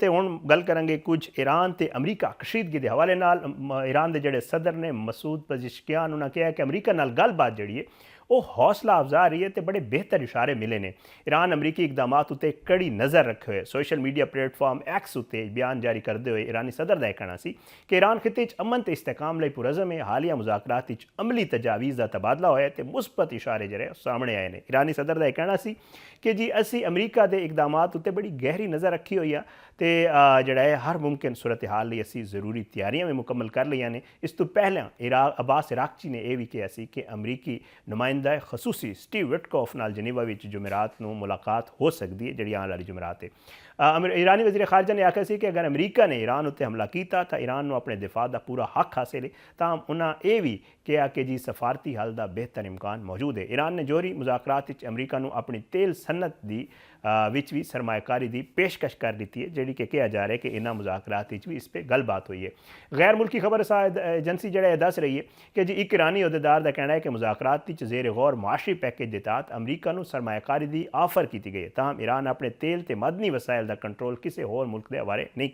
ਤੇ ਹੁਣ ਗੱਲ ਕਰਾਂਗੇ ਕੁਝ ईरान ਤੇ ਅਮਰੀਕਾ ਕਸ਼ੀਦਗੀ ਦੇ ਹਵਾਲੇ ਨਾਲ। ईरान ਦੇ ਜਿਹੜੇ ਸਦਰ ਨੇ ਮਸੂਦ ਪਜ਼ਿਸ਼ਕਿਆਨ, ਉਹਨਾਂ ਕਿਹਾ ਕਿ ਅਮਰੀਕਾ ਨਾਲ ਗੱਲਬਾਤ ਜਿਹੜੀ ਹੈ ਉਹ ਹੌਸਲਾ ਅਫਜ਼ਾ ਰਹੀ ਹੈ ਤੇ ਬੜੇ ਬਿਹਤਰ ਇਸ਼ਾਰੇ ਮਿਲੇ ਨੇ। ईरान ਅਮਰੀਕੀ ਇਕਦਾਮਾਤ ਉੱਤੇ ਕੜੀ ਨਜ਼ਰ ਰੱਖੇ ਹੋਏ ਸੋਸ਼ਲ ਮੀਡੀਆ ਪਲੇਟਫਾਰਮ ਐਕਸ ਉੱਤੇ ਬਿਆਨ ਜਾਰੀ ਕਰਦੇ ਹੋਏ ईरानी ਸਦਰ ਦਾ ਇਹ ਕਹਿਣਾ ਸੀ ਕਿ ईरान ਖਿੱਤੇ 'ਚ ਅਮਨ ਤੇ ਇਸਤਹਿਕਾਮ ਲਈ ਪੁਰਅਜ਼ਮ ਹੈ। ਹਾਲੀਆ ਮੁਜ਼ਾਕਰਾਤ ਵਿੱਚ ਅਮਲੀ ਤਜਾਵੀਜ਼ ਦਾ ਤਬਾਦਲਾ ਹੋਇਆ ਤੇ ਮੁਸਬਤ ਇਸ਼ਾਰੇ ਜਿਹੜੇ ਸਾਹਮਣੇ ਆਏ ਨੇ। ईरानी ਸਦਰ ਦਾ ਇਹ ਕਹਿਣਾ ਸੀ ਕਿ ਜੀ ਅਸੀਂ ਅਮਰੀਕਾ ਦੇ ਇਕਦਾਮਾਤ ਉੱਤੇ ਬੜੀ ਗਹਿਰੀ ਨਜ਼ਰ ਰੱਖੀ ਹੋਈ ਆ ਤੇ ਜਿਹੜਾ ਹੈ ਹਰ ਮੁਮਕਿਨ ਸੂਰਤ ਹਾਲ ਲਈ ਅਸੀਂ ਜ਼ਰੂਰੀ ਤਿਆਰੀਆਂ ਵੀ ਮੁਕੰਮਲ ਕਰ ਲਈਆਂ ਨੇ। ਇਸ ਤੋਂ ਪਹਿਲਾਂ ਅਬਾਸ ਇਰਾਕਚੀ ਨੇ ਇਹ ਵੀ ਕਿਹਾ ਸੀ ਕਿ ਅਮਰੀਕੀ ਨੁਮਾਇੰਦਾ ਖਸੂਸੀ ਸਟੀਵ ਵਿਟਕੋਫ ਨਾਲ ਜਨੀਵਾ ਵਿੱਚ ਜੁਮੇਰਾਤ ਨੂੰ ਮੁਲਾਕਾਤ ਹੋ ਸਕਦੀ ਹੈ, ਜਿਹੜੀ ਆਉਣ ਵਾਲੀ ਜੁਮੇਰਾਤ ਹੈ। ईरानी वज़ीर ख़ारजा ने आखिया सी कि अगर अमरीका ने ईरान उत्ते हमला किया तो ईरान को अपने दिफा का पूरा हक हासिल है। ताहम उन्हें यह भी कहा कि जी सफारती हल का बेहतर इम्कान मौजूद है। ईरान ने जोहरी मुज़ाकरात अमरीका को अपनी तेल सनत की विच भी सरमायाकारी की पेशकश कर दी है, जी कि कहा जा रहा है कि इन्होंने मुज़ाकरात भी इस पर गलबात हुई है। गैर मुल्की खबर एजेंसी जो दस रही है कि जी एक ईरानी अहदेदार का कहना है कि मुज़ाकरात जेर गौर माशी पैकेज के तहत अमरीका को सरमायाकारी की आफर की गई है। ताहम ईरान अपने तेल ते मदनी वसाइल का कंट्रोल किसी होर मुल्क के हवाले नहीं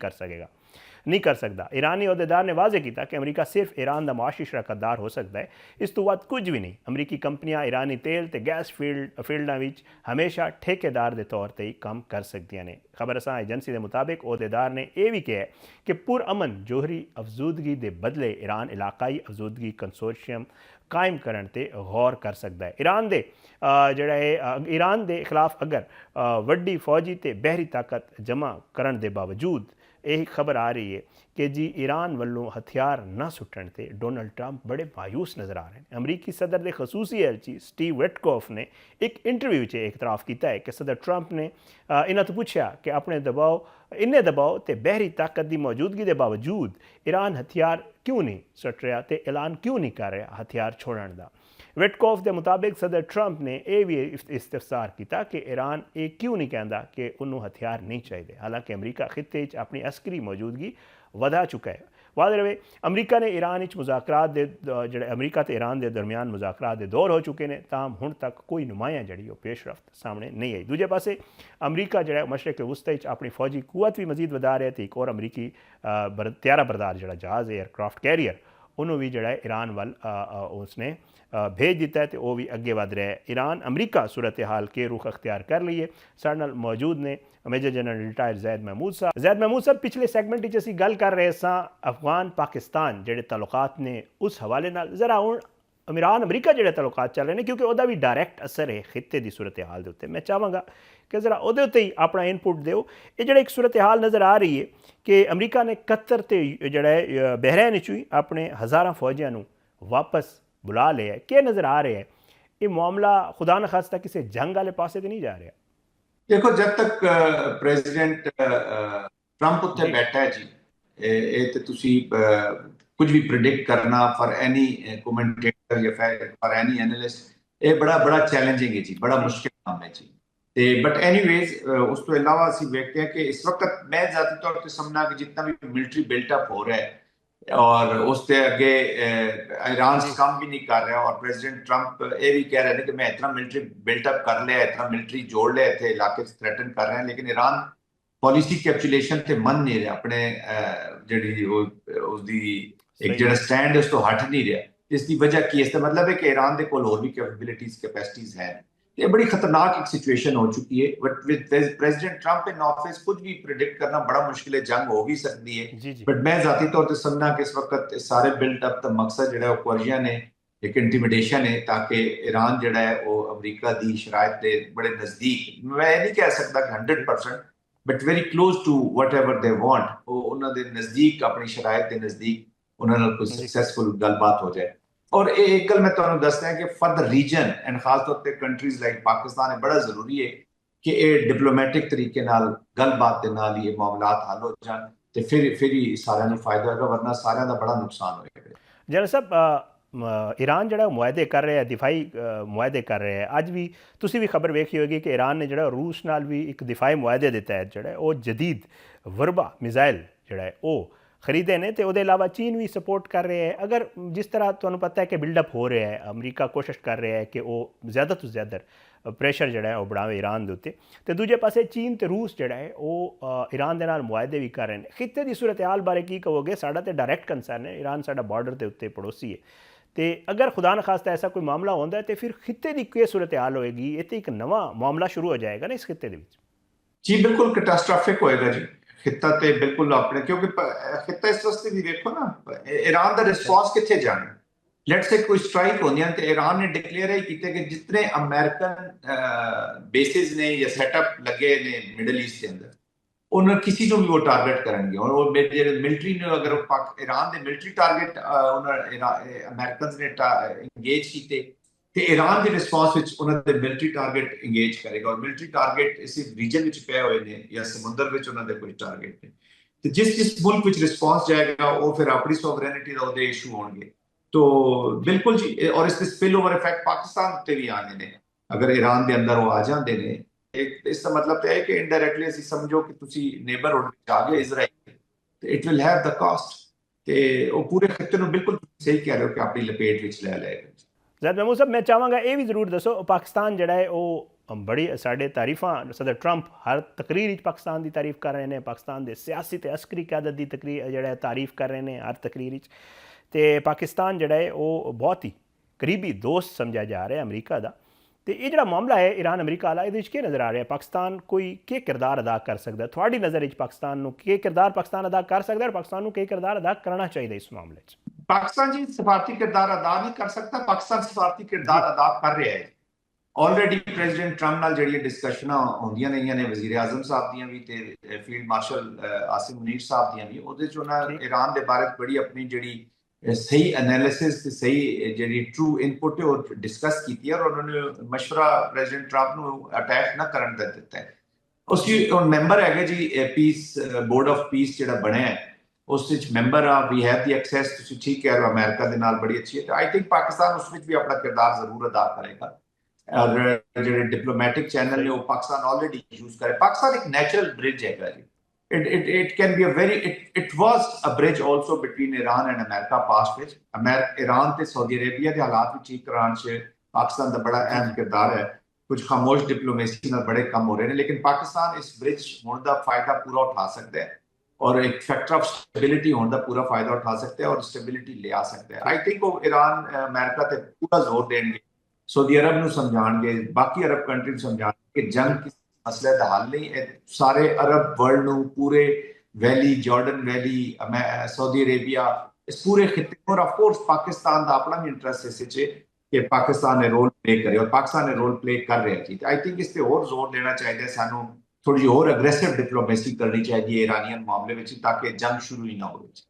कर सकता। ईरानी अहदेदार ने वाजे किया कि अमरीका सिर्फ ईरान का मुआशी शराकतदार हो सकता है, इस तो बाद कुछ भी नहीं। अमरीकी कंपनियां ईरानी तेल ते गैस फील्डों में हमेशा ठेकेदार के तौर पर ही काम कर सकती ने। खबर असा एजेंसी के मुताबिक अहदेदार ने यह भी कहा कि पुरअमन जोहरी अफजूदगी के बदले ईरान इलाकाई अफजूदगी कंसोर्शियम कायम करने ते गौर कर सकता है। ईरान के खिलाफ अगर वड्डी फौजी ते बहरी ताकत जमा करने के बावजूद यही खबर आ रही है कि जी ईरान वालों हथियार न सुट्टण ते डोनाल्ड ट्रंप बड़े मायूस नज़र आ रहे हैं। अमरीकी सदर के खसूसी एलची स्टीव विटकॉफ ने एक इंटरव्यू से इतराफ़ किया है कि सदर ट्रंप ने इन्हों तो पूछा कि अपने इन्ने दबाव ते बहरी ताकत की मौजूदगी के बावजूद ईरान हथियार क्यों नहीं सुट रहा तो ऐलान क्यों नहीं कर रहा हथियार छोड़ने का। विटकॉफ के मुताबिक सदर ट्रंप ने यह भी इस्तफसार किया कि ईरान ये क्यों नहीं कहता कि उन्होंने हथियार नहीं चाहिए। हालांकि अमरीका खिते अपनी अस्करी मौजूदगी वधा चुका है। वाद रहे अमरीका ने ईरान मुज़ाकरात जो अमरीका तो ईरान के दरमियान मुज़ाकरात के दौर हो चुके हैं, ताहम हुण तक कोई नुमाया जी पेशरफ्त सामने नहीं आई। दूजे पासे अमरीका जो मशरक वस्ते अपनी फौजी कुवत भी मजीद वधा रहा है तो एक और अमरीकी त्यारा बरदार जो जहाज़ एयरक्राफ्ट कैरियर उन्होंने भी जोड़ा ईरान वाल उसने भेज दिता है तो वह भी अगे वध रहा है। ईरान अमरीका सूरत हाल के रुख अख्तियार कर ली है। साढ़े नाल मौजूद ने major general retire Zaid Mahmood साहब। पिछले सैगमेंट असीं गल कर रहे सां अफगान पाकिस्तान जोड़े ताल्लुकात ने उस हवाले नाल जरा हुण ईरान अमरीका जोड़े ताल्लुकात चल रहे हैं, क्योंकि वह भी डायरैक्ट असर है खिते की सूरत हाल के उत्ते। मैं चाहांगा कि जरा वो ही अपना इनपुट दो। ये जो एक सूरत हाल नज़र आ रही है कि अमरीका ने कतर ते जोड़ा बहरैन ही अपने हज़ारां फौजियों को वापस बुला लिया, क्या नज़र आ रहा है ये मामला खुदा न खास्ता किसी जंग वाले पासे तो नहीं जा रहा। देखो, जब तक प्रेसिडेंट ट्रंप उत्ते बैठा है जी, ये तो तुसी कुछ भी प्रिडिक्ट करना फॉर एनी कमेंटेटर या फॉर एनी एनालिस्ट ये बड़ा चैलेंजिंग है जी, बड़ा मुश्किल काम है जी। बट एनीवेज उस तो अलावा असीं वेखते हैं कि इस वक्त मैं ज़ाती तौर पर समझना कि जितना भी मिलिट्री बिल्टअप हो रहा है और उससे अगे ईरान काम भी नहीं कर रहा, और प्रेसिडेंट ट्रंप ये भी कह रहे थे कि मैं इतना मिलिट्री बिल्टअप कर लिया, इतना मिलिट्री जोड़ लिया, इतने इलाके थ्रेटन कर रहे हैं, लेकिन ईरान पॉलिसी कैप्चुलेशन से मन नहीं रहा, अपने जी उसकी एक जो स्टैंड है उस तो हट नहीं रहा। इसकी वजह की इसका मतलब है कि ईरान के कोल होर भी कैपेबिलिटीज कैपेसिटीज हैं। ये बड़ी खतरनाक एक सिचुएशन हो चुकी है। But with president Trump in office कुछ भी प्रिडिक्ट करना बड़ा मुश्किल है, जंग हो भी सकती है। बट मैं जाती तौर पर समझना कि इस वक्त सारे बिल्डअप का मकसद जो कुरिया ने एक इंटिमिडेशन है, ताकि ईरान जो है वो अमरीका की शरायत के बड़े नज़दीक, मैं नहीं कह सकता कि 100%, but very close to whatever they want, वो उन्होंने नज़दीक अपनी शरायत के नज़दीक उन्होंने कोई सक्सेसफुल गलबात हो जाए। और एक गल मैं तुहानू दसदा है कि फॉर द रीजन एंड खास तौर पे कंट्रीज लाइक पाकिस्तान है बड़ा जरूरी है कि ये डिप्लोमेटिक तरीके नाल गलबात दे नाल ये मामलात हल हो जान ते फिर ही सारिਆਂ ਨੂੰ फायदा होगा, वरना सारिਆਂ ਦਾ बड़ा नुकसान होएगा। जनरल साहब ईरान जो मुआहदे कर रहे हैं, दिफाई मुआहदे कर रहे हैं, अज भी तुसी भी खबर वेखी होगी कि ईरान ने जो रूस नाल भी एक दिफाई मुआहदे के तहत जो वो जदीद वर्बा मिसाइल जो वो खरीदे ने, तो अलावा चीन भी सपोर्ट कर रहे हैं। अगर जिस तरह तुहानू पता है कि बिल्डअप हो रहा है, अमरीका कोशिश कर रहा है कि वो ज़्यादा तो ज़्यादा ਪ੍ਰੈਸ਼ਰ ਜਿਹੜਾ ਹੈ ਉਹ ਬਣਾਵੇ ਈਰਾਨ ਦੇ ਉੱਤੇ। ਤੇ ਦੂਜੇ ਪਾਸੇ ਚੀਨ ਤੇ ਰੂਸ ਜਿਹੜਾ ਹੈ ਉਹ ਈਰਾਨ ਦੇ ਨਾਲ ਮੁਆਹਦੇ ਵੀ ਕਰ ਰਹੇ ਨੇ। ਖਿੱਤੇ ਦੀ ਸੂਰਤ ਹਾਲ ਬਾਰੇ ਕੀ ਕਹੋਗੇ? ਸਾਡਾ ਤੇ ਡਾਇਰੈਕਟ ਕੰਸਰਨ ਹੈ, ਈਰਾਨ ਸਾਡਾ ਬਾਰਡਰ ਦੇ ਉੱਤੇ ਪੜੋਸੀ ਹੈ, ਤੇ ਅਗਰ ਖੁਦਾ ਨਾ ਖਾਸਤਾ ਐਸਾ ਕੋਈ ਮਾਮਲਾ ਹੁੰਦਾ ਹੈ ਤੇ ਫਿਰ ਖਿੱਤੇ ਦੀ ਕੀ ਸੂਰਤ ਹਾਲ ਹੋਏਗੀ? ਇਹ ਤੇ ਇੱਕ ਨਵਾਂ ਮਾਮਲਾ ਸ਼ੁਰੂ ਹੋ ਜਾਏਗਾ ਨਾ ਇਸ ਖਿੱਤੇ ਦੇ ਵਿੱਚ। ਜੀ ਬਿਲਕੁਲ ਕੈਟਾਸਟ੍ਰੋਫਿਕ ਹੋਏਗਾ ਜੀ ਖਿੱਤਾ ਤੇ ਬਿਲਕੁਲ ਆਪਣੇ, ਕਿਉਂਕਿ ਖਿੱਤਾ ਇਸ ਵਾਸਤੇ ਵੀ ਦੇਖੋ ਨਾ ईरान ਦਾ ਰਿਸਪੌਂਸ ਕਿੱਥੇ ਜਾਣਾ। ਲੈਟਸ ਸੇ ਕੋਈ ਸਟ੍ਰਾਈਕ ਹੁੰਦੀ ਹੈ ਤੇ ईरान ਨੇ ਡਿਕਲੇਅਰ ਹੀ ਕੀਤਾ ਕਿ ਜਿਤਨੇ ਅਮਰੀਕਨ ਬੇਸਿਸ ਨੇ ਜਾਂ ਸੈਟਅਪ ਲੱਗੇ ਨੇ ਮਿਡਲ ਈਸਟ ਦੇ ਅੰਦਰ, ਉਹਨਾਂ ਕਿਸੇ ਨੂੰ ਵੀ ਉਹ ਟਾਰਗੇਟ ਕਰਨਗੇ। ਔਰ ਉਹ ਜਿਹੜੇ ਮਿਲਟਰੀ ਨੇ, ਅਗਰ ईरान ਦੇ ਮਿਲਟਰੀ ਟਾਰਗੇਟ ਉਹਨਾਂ ਅਮਰੀਕਨਸ ਨੇ ਇੰਗੇਜ ਕੀਤੇ ਤੇ ईरान ਦੇ ਰਿਸਪੌਂਸ ਵਿੱਚ ਉਹਨਾਂ ਦੇ ਮਿਲਟਰੀ ਟਾਰਗੇਟ ਇੰਗੇਜ ਕਰੇਗਾ। ਔਰ ਮਿਲਟਰੀ ਟਾਰਗੇਟ ਇਸੇ ਰੀਜਨ ਵਿੱਚ ਪਏ ਹੋਏ ਨੇ ਜਾਂ ਸਮੁੰਦਰ ਵਿੱਚ ਉਹਨਾਂ ਦੇ ਕੋਈ ਟਾਰਗੇਟ ਨੇ, ਤੇ ਜਿਸ ਮੁਲਕ ਵਿੱਚ ਰਿਸਪੌਂਸ ਜਾਏਗਾ ਉਹ ਫਿਰ ਆਪਣੀ ਸੋਵਰੇਨਿਟੀ ਦਾ ਉਹਦੇ ਇਸ਼ੂ ਹੋਣਗੇ। तो बिल्कुल जी, और इसके स्पिल ओवर इफेक्ट पाकिस्तान उत्ते भी आने ने अगर ईरान के अंदर वो आ जाते ने। इसका मतलब तो है कि इनडायरेक्टली ਅਸੀਂ ਸਮਝੋ ਕਿ ਤੁਸੀਂ ਨੇਬਰਹੁੱਡ ਵਿੱਚ ਆ ਗਏ ਇਜ਼ਰਾਈਲ, ਤੇ it will have the cost, ਤੇ ਉਹ ਪੂਰੇ ਖਿੱਤੇ ਨੂੰ ਬਿਲਕੁਲ ਸਹੀ ਕਹਿ ਰਹੇ ਹੋ ਕਿ ਆਪਣੀ ਲਪੇਟ ਵਿੱਚ ਲੈ ਲਏਗਾ। ਜ਼ੈਦ ਮਹਿਮੂਦ ਸਾਹਿਬ, ਮੈਂ ਚਾਹਾਂਗਾ ਇਹ ਵੀ ਜ਼ਰੂਰ ਦੱਸੋ, ਪਾਕਿਸਤਾਨ ਜਿਹੜਾ ਹੈ ਉਹ ਬੜੀ ਸਾਡੇ ਤਾਰੀਫਾਂ, ਸਦਰ ਟਰੰਪ ਹਰ ਤਕਰੀਰ ਵਿੱਚ ਪਾਕਿਸਤਾਨ ਦੀ ਤਾਰੀਫ ਕਰ ਰਹੇ ਨੇ, ਪਾਕਿਸਤਾਨ ਦੇ ਸਿਆਸੀ ਤੇ ਅਸਕਰੀ ਕਿਆਦਤ ਦੀ ਜਿਹੜਾ ਤਾਰੀਫ ਕਰ ਰਹੇ ਨੇ ਹਰ ਤਕਰੀਰ ਵਿੱਚ। ਤੇ ਪਾਕਿਸਤਾਨ ਜਿਹੜਾ ਹੈ ਉਹ ਬਹੁਤ ਹੀ ਕਰੀਬੀ ਦੋਸਤ ਸਮਝਿਆ ਜਾ ਰਿਹਾ ਅਮਰੀਕਾ ਦਾ। ਤੇ ਇਹ ਜਿਹੜਾ ਮਾਮਲਾ ਹੈ ਈਰਾਨ ਅਮਰੀਕਾ ਵਾਲਾ, ਇਹਦੇ ਵਿੱਚ ਕੀ ਨਜ਼ਰ ਆ ਰਿਹਾ? ਪਾਕਿਸਤਾਨ ਕੋਈ ਕੀ ਕਿਰਦਾਰ ਅਦਾ ਕਰ ਸਕਦਾ ਤੁਹਾਡੀ ਨਜ਼ਰ ਵਿੱਚ? ਪਾਕਿਸਤਾਨ ਨੂੰ ਕੀ ਕਿਰਦਾਰ ਪਾਕਿਸਤਾਨ ਅਦਾ ਕਰ ਸਕਦਾ, ਔਰ ਪਾਕਿਸਤਾਨ ਨੂੰ ਕੀ ਕਿਰਦਾਰ ਅਦਾ ਕਰਨਾ ਚਾਹੀਦਾ ਇਸ ਮਾਮਲੇ 'ਚ? ਪਾਕਿਸਤਾਨ ਜੀ ਸਫਾਰਤੀ ਕਿਰਦਾਰ ਅਦਾ ਨਹੀਂ ਕਰ ਸਕਦਾ, ਪਾਕਿਸਤਾਨ ਸਫਾਰਤੀ ਕਿਰਦਾਰ ਅਦਾ ਕਰ ਰਿਹਾ ਹੈ। ਆਲਰੇਡੀ ਪ੍ਰੈਜ਼ੀਡੈਂਟ ਟਰੰਪ ਨਾਲ ਜਿਹੜੀਆਂ ਡਿਸਕਸ਼ਨਾਂ ਹੁੰਦੀਆਂ ਰਹੀਆਂ ਨੇ, ਵਜ਼ੀਰ ਆਜ਼ਮ ਸਾਹਿਬ ਦੀਆਂ ਵੀ ਤੇ ਫੀਲਡ ਮਾਰਸ਼ਲ ਆਸਿਮ ਮੁਨੀਰ ਸਾਹਿਬ ਦੀਆਂ ਵੀ, ਉਹਦੇ 'ਚ ਉਹਨਾਂ ਈਰਾਨ ਦੇ ਬਾਰੇ ਬੜੀ ਆਪਣੀ ਜਿਹੜੀ ਸਹੀ ਐਨਾਲਿਸਿਸ ਤੇ ਸਹੀ ਜਿਹੜੀ ਟਰੂ ਇਨਪੁਟ ਹੈ ਉਹ ਡਿਸਕਸ ਕੀਤੀ ਹੈ। ਔਰ ਉਹਨਾਂ ਨੇ ਮਸ਼ਵਰਾ ਪ੍ਰੈਜ਼ੀਡੈਂਟ ਟਰੰਪ ਨੂੰ ਅਟੈਕ ਨਾ ਕਰਨ ਦਾ ਦਿੱਤਾ ਹੈ। ਉਸ ਹੁਣ ਮੈਂਬਰ ਹੈਗੇ ਜੀ ਪੀਸ ਬੋਰਡ ਆਫ ਪੀਸ ਜਿਹੜਾ ਬਣਿਆ ਹੈ, ਉਸ ਵਿੱਚ ਮੈਂਬਰ ਆ, ਵੀ ਹੈਵ ਦੀ ਐਕਸੈਸ, ਤੁਸੀਂ ਠੀਕ ਕਹਿ ਰਹੇ ਹੋ ਅਮਰੀਕਾ ਦੇ ਨਾਲ ਬੜੀ ਅੱਛੀ ਹੈ। ਤੇ ਆਈ ਥਿੰਕ ਪਾਕਿਸਤਾਨ ਉਸ ਵਿੱਚ ਵੀ ਆਪਣਾ ਕਿਰਦਾਰ ਜ਼ਰੂਰ ਅਦਾ ਕਰੇਗਾ। ਔਰ ਜਿਹੜੇ ਡਿਪਲੋਮੈਟਿਕ ਚੈਨਲ ਨੇ ਉਹ ਪਾਕਿਸਤਾਨ ਆਲਰੇਡੀ ਯੂਜ਼ ਕਰੇ। ਪਾਕਿਸਤਾਨ ਇੱਕ ਨੈਚੁਰਲ ਬ੍ਰਿਜ ਹੈਗਾ ਜੀ। It can be a very, it was a bridge also between Iran and America past ਵਿੱਚ। ईरान ਤੇ ਸਾਊਦੀ ਅਰੇਬੀਆ ਦੇ ਹਾਲਾਤ ਵਿੱਚ ਇੱਕ ਈਰਾਨ 'ਚ ਪਾਕਿਸਤਾਨ ਦਾ ਬੜਾ ਅਹਿਮ ਕਿਰਦਾਰ ਹੈ। ਕੁਝ ਖਾਮੋਸ਼ ਡਿਪਲੋਮੇਸੀ ਨਾਲ ਬੜੇ ਕੰਮ ਹੋ ਰਹੇ ਨੇ, ਲੇਕਿਨ ਪਾਕਿਸਤਾਨ ਇਸ ਬ੍ਰਿਜ ਹੋਣ ਦਾ ਫਾਇਦਾ ਪੂਰਾ ਉਠਾ ਸਕਦਾ ਹੈ ਔਰ ਇੱਕ ਫੈਕਟਰ ਆਫ ਸਟੇਬਿਲਿਟੀ ਹੋਣ ਦਾ ਪੂਰਾ ਫਾਇਦਾ ਉਠਾ ਸਕਦਾ ਹੈ ਔਰ ਸਟੇਬਿਲਿਟੀ ਲਿਆ ਸਕਦਾ ਹੈ। ਆਈ ਥਿੰਕ ਉਹ ਈਰਾਨ ਅਮਰੀਕਾ ਤੇ ਪੂਰਾ ਜ਼ੋਰ ਦੇਣਗੇ, ਸਾਊਦੀ ਅਰਬ ਨੂੰ ਸਮਝਾਉਣਗੇ, ਬਾਕੀ ਅਰਬ ਕੰਟਰੀ ਨੂੰ ਸਮਝਾਉਣਗੇ ਕਿ ਜੰਗ ਮਸਲੇ ਦਾ ਹੱਲ ਨਹੀਂ ਹੈ। ਸਾਰੇ ਅਰਬ ਵਰਲਡ ਨੂੰ, ਪੂਰੇ ਵੈਲੀ, ਜਾਰਡਨ ਵੈਲੀ, ਸਾਊਦੀ ਅਰੇਬੀਆ, ਇਸ ਪੂਰੇ ਖਿੱਤੇ, ਔਰ ਆਫ ਕੋਰਸ ਪਾਕਿਸਤਾਨ ਦਾ ਆਪਣਾ ਵੀ ਇੰਟਰਸਟ ਇਸ ਵਿੱਚ ਕਿ ਪਾਕਿਸਤਾਨ ਨੇ ਰੋਲ ਪਲੇ ਕਰੇ, ਔਰ ਪਾਕਿਸਤਾਨ ਨੇ ਰੋਲ ਪਲੇ ਕਰ ਰਿਹਾ ਜੀ। ਆਈ ਥਿੰਕ ਇਸ ਤੇ ਹੋਰ ਜ਼ੋਰ ਦੇਣਾ ਚਾਹੀਦਾ, ਸਾਨੂੰ ਥੋੜੀ ਜਿਹੀ ਹੋਰ ਅਗਰੈਸਿਵ ਡਿਪਲੋਮੇਸੀ ਕਰਨੀ ਚਾਹੀਦੀ ਹੈ ਈਰਾਨੀਅਨ ਮਾਮਲੇ ਵਿੱਚ, ਤਾਂ ਕਿ ਜੰਗ ਸ਼ੁਰੂ ਹੀ ਨਾ ਹੋਵੇ।